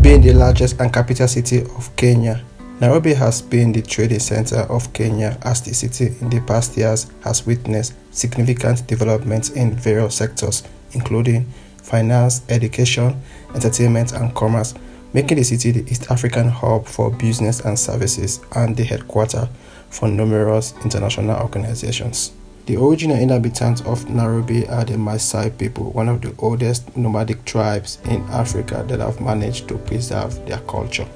Being the largest and capital city of Kenya, Nairobi has been the trading center of Kenya, as the city in the past years has witnessed significant developments in various sectors, including finance, education, entertainment, and commerce, making the city the East African hub for business and services and the headquarters for numerous international organizations. The original inhabitants of Nairobi are the Maasai people, one of the oldest nomadic tribes in Africa that have managed to preserve their culture.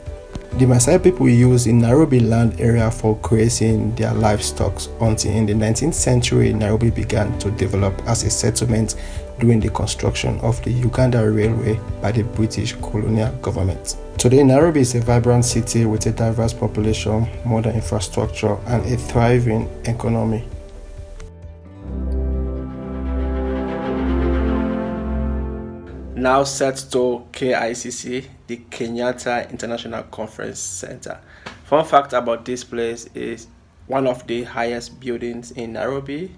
The Maasai people used the Nairobi land area for grazing their livestock until in the 19th century Nairobi began to develop as a settlement during the construction of the Uganda Railway by the British colonial government. Today, Nairobi is a vibrant city with a diverse population, modern infrastructure, and a thriving economy. Now set to KICC, the Kenyatta International Conference Center. Fun fact about this place is one of the highest buildings in Nairobi,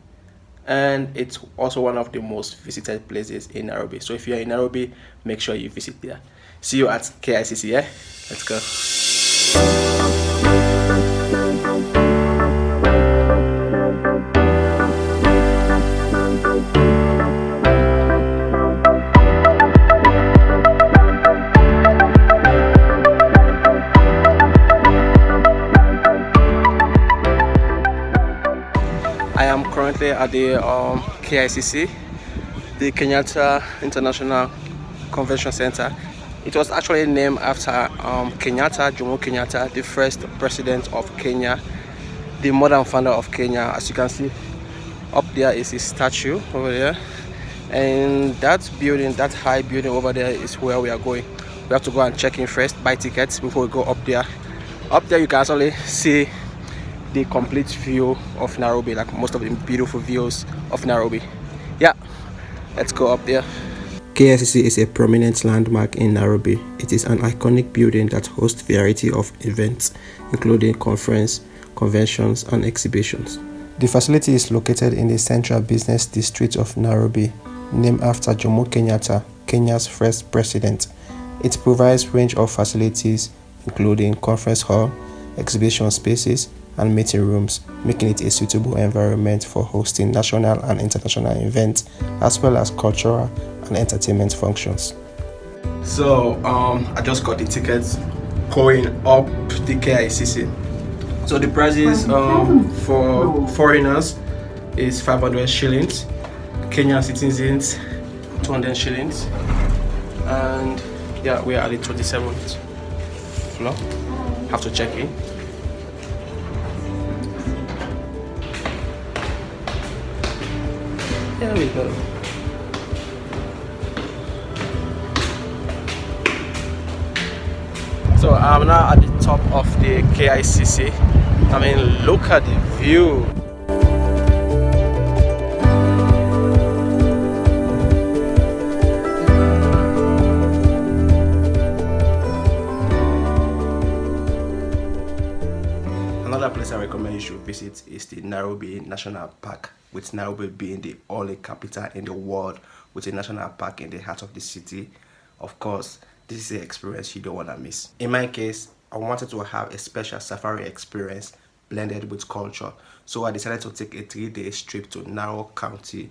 and it's also one of the most visited places in Nairobi. So if you're in Nairobi, make sure you visit there. See you at KICC, yeah? Let's go. I am currently at the KICC, the Kenyatta International Convention Center. It was actually named after Jomo Kenyatta, the first president of Kenya, the modern founder of Kenya. As you can see, up there is his statue over there, and that building, that high building over there, is where we are going. We have to go and check in first, buy tickets before we go up there. Up there you can actually see the complete view of Nairobi, like most of the beautiful views of Nairobi. Yeah, let's go up there. KICC is a prominent landmark in Nairobi. It is an iconic building that hosts a variety of events, including conferences, conventions, and exhibitions. The facility is located in the central business district of Nairobi, named after Jomo Kenyatta, Kenya's first president. It provides a range of facilities, including conference hall, exhibition spaces, and meeting rooms, making it a suitable environment for hosting national and international events, as well as cultural and entertainment functions. So I just got the tickets going up the KICC. So the prices for foreigners is 500 shillings, Kenyan citizens 200 shillings, and yeah, we are at the 27th floor. Have to check in. There we go. So I'm now at the top of the KICC. I mean, look at the view. Another place I recommend you should visit is the Nairobi National Park, with Nairobi being the only capital in the world with a national park in the heart of the city. Of course, this is an experience you don't want to miss. In my case, I wanted to have a special safari experience blended with culture, so I decided to take a 3-day trip to Narok County,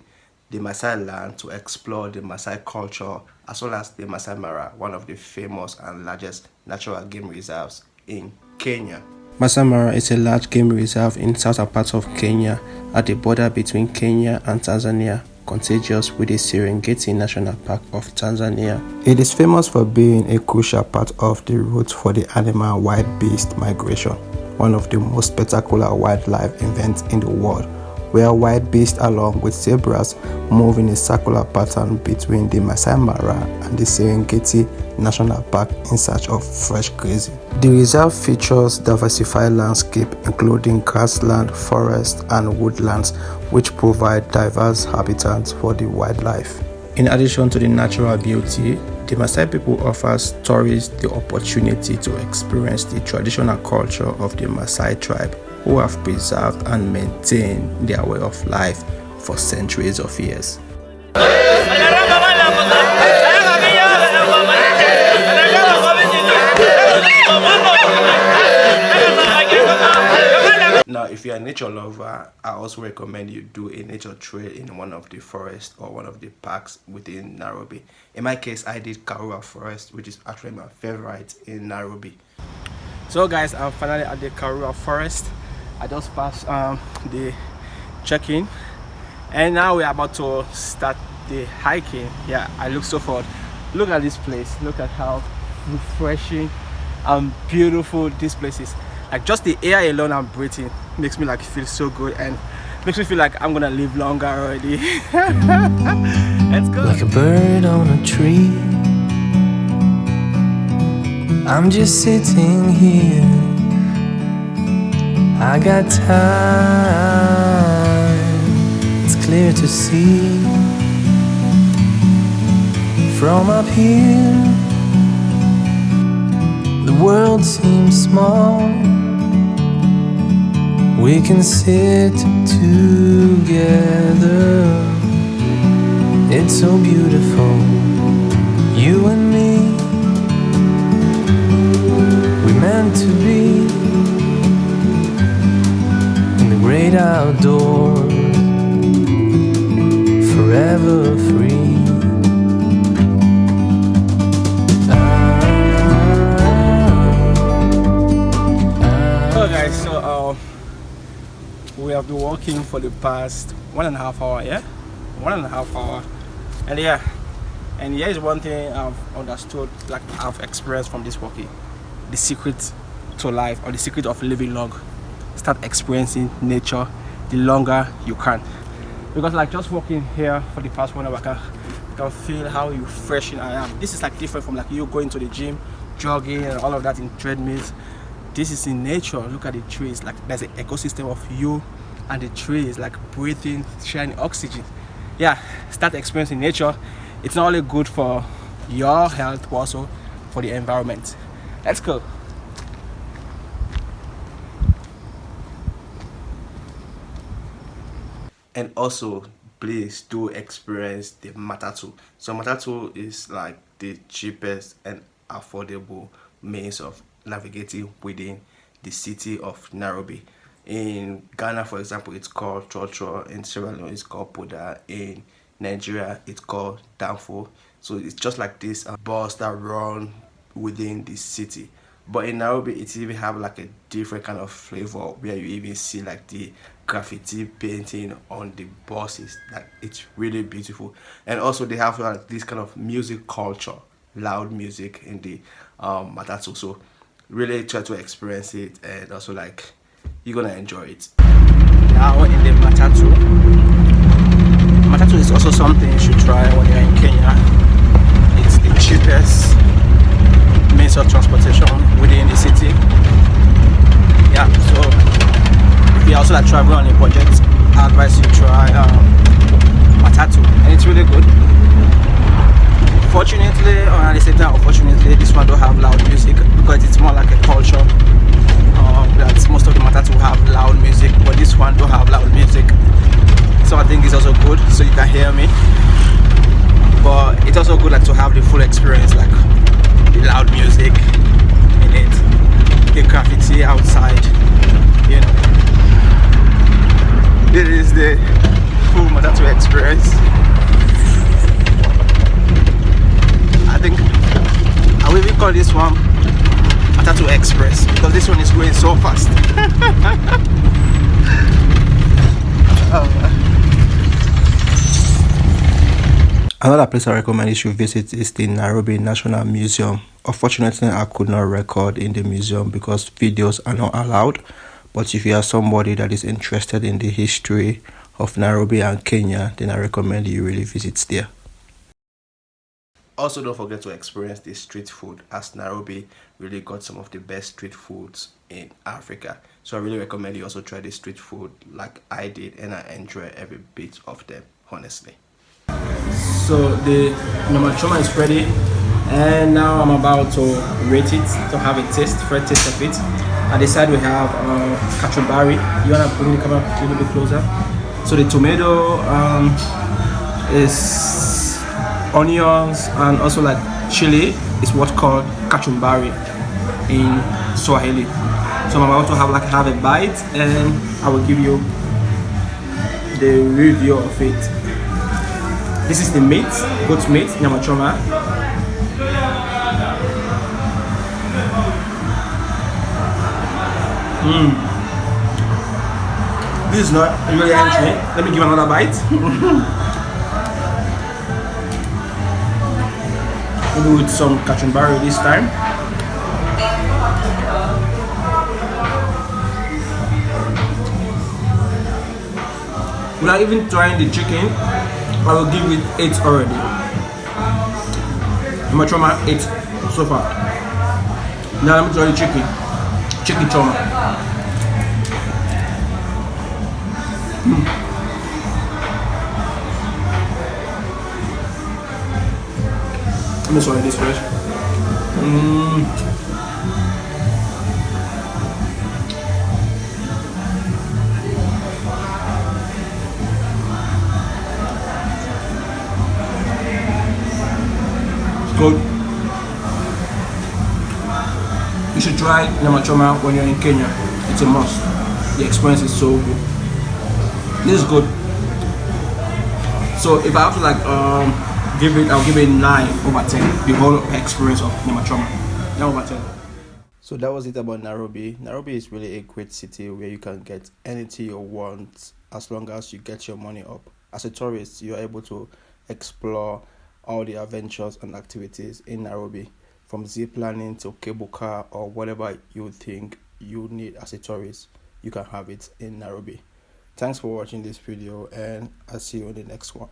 the Maasai land, to explore the Maasai culture as well as the Maasai Mara, one of the famous and largest natural game reserves in Kenya. Maasai Mara is a large game reserve in southern parts of Kenya at the border between Kenya and Tanzania, contiguous with the Serengeti National Park of Tanzania. It is famous for being a crucial part of the route for the animal wild beast migration, one of the most spectacular wildlife events in the world, where wild beasts along with zebras move in a circular pattern between the Maasai Mara and the Serengeti National Park in search of fresh grazing. The reserve features diversified landscape including grassland, forest, and woodlands, which provide diverse habitats for the wildlife. In addition to the natural beauty, the Maasai people offers tourists the opportunity to experience the traditional culture of the Maasai tribe, who have preserved and maintained their way of life for centuries of years. Now, if you're a nature lover, I also recommend you do a nature trail in one of the forests or one of the parks within Nairobi. In my case, I did Karura Forest, which is actually my favorite in Nairobi. So guys, I'm finally at the Karura Forest. I just passed the check-in, and now we're about to start the hiking. Yeah, I look so forward. Look at this place. Look at how refreshing and beautiful this place is. Like, just the air alone I'm breathing makes me like feel so good and makes me feel like I'm gonna live longer already. Let's go. Like a bird on a tree, I'm just sitting here. I got time, it's clear to see. From up here, the world seems small. We can sit together. It's so beautiful, you and me. We meant to be in the great outdoors, forever free. Hello guys, so we have been walking for the past 1.5 hours, yeah? 1.5 hours. And here is one thing I've understood, like I've experienced from this walking. The secret to life, or the secret of living long. Start experiencing nature the longer you can. Because like just walking here for the past 1 hour, I can feel how refreshing I am. This is like different from like you going to the gym, jogging and all of that in treadmills. This is in nature. Look at the trees. Like there's an ecosystem of you and the trees, like breathing, sharing oxygen. Yeah, start experiencing nature. It's not only good for your health, but also for the environment. Let's go. And also, please do experience the matatu. So matatu is like the cheapest and affordable means of navigating within the city of Nairobi. In Ghana, for example, it's called Chocho. In Sierra Leone, it's called Poda. In Nigeria, it's called Danfo. So it's just like this bus that run within the city. But in Nairobi, it even have like a different kind of flavor where you even see like the graffiti painting on the buses. Like it's really beautiful. And also they have like this kind of music culture, loud music in the matatu. So really try to experience it, and also like you're gonna enjoy it. Now in the matatu is also something you should try when you're in Kenya. It's the cheapest means of transportation within the city. Yeah, so if you also like travel on a budget, I advise you try matatu, and it's really good. Fortunately, or at the same time unfortunately, this one don't have loud music because it's more like a culture. That most of the matatu have loud music, but this one don't have loud music. So I think it's also good, so you can hear me. But it's also good like to have the full experience, like the loud music in it, the graffiti outside. You know, this is the full matatu experience. I think I will even call this one Matatu Express because this one is going so fast. Another place I recommend you should visit is the Nairobi National Museum. Unfortunately, I could not record in the museum because videos are not allowed. But if you are somebody that is interested in the history of Nairobi and Kenya, then I recommend you really visit there. Also, don't forget to experience the street food, as Nairobi really got some of the best street foods in Africa. So I really recommend you also try the street food like I did, and I enjoy every bit of them, honestly. So the choma is ready, and now I'm about to rate it, to have a taste, first taste of it. At the side we have kachumbari. You wanna bring the camera a little bit closer? So the tomato is onions, and also like chili is what's called kachumbari in Swahili. So I'm about to have a bite, and I will give you the review of it. This is the meat, goat meat, nyama choma. This is not really entering. Let me give another bite. Maybe with some kachumbari this time. Without even trying the chicken, I will give it 8 already. My trauma 8 so far. Now let me try the chicken trauma. Let me try this first. Good. You should try nyama choma when you're in Kenya. It's a must. The experience is so good. This is good. So if I have to give it, I'll give it 9/10. The whole experience of nyama choma, 9/10. So that was it about Nairobi. Nairobi is really a great city where you can get anything you want as long as you get your money up. As a tourist, you are able to explore all the adventures and activities in Nairobi, from zip lining to cable car or whatever you think you need as a tourist. You can have it in Nairobi. Thanks for watching this video, and I'll see you in the next one.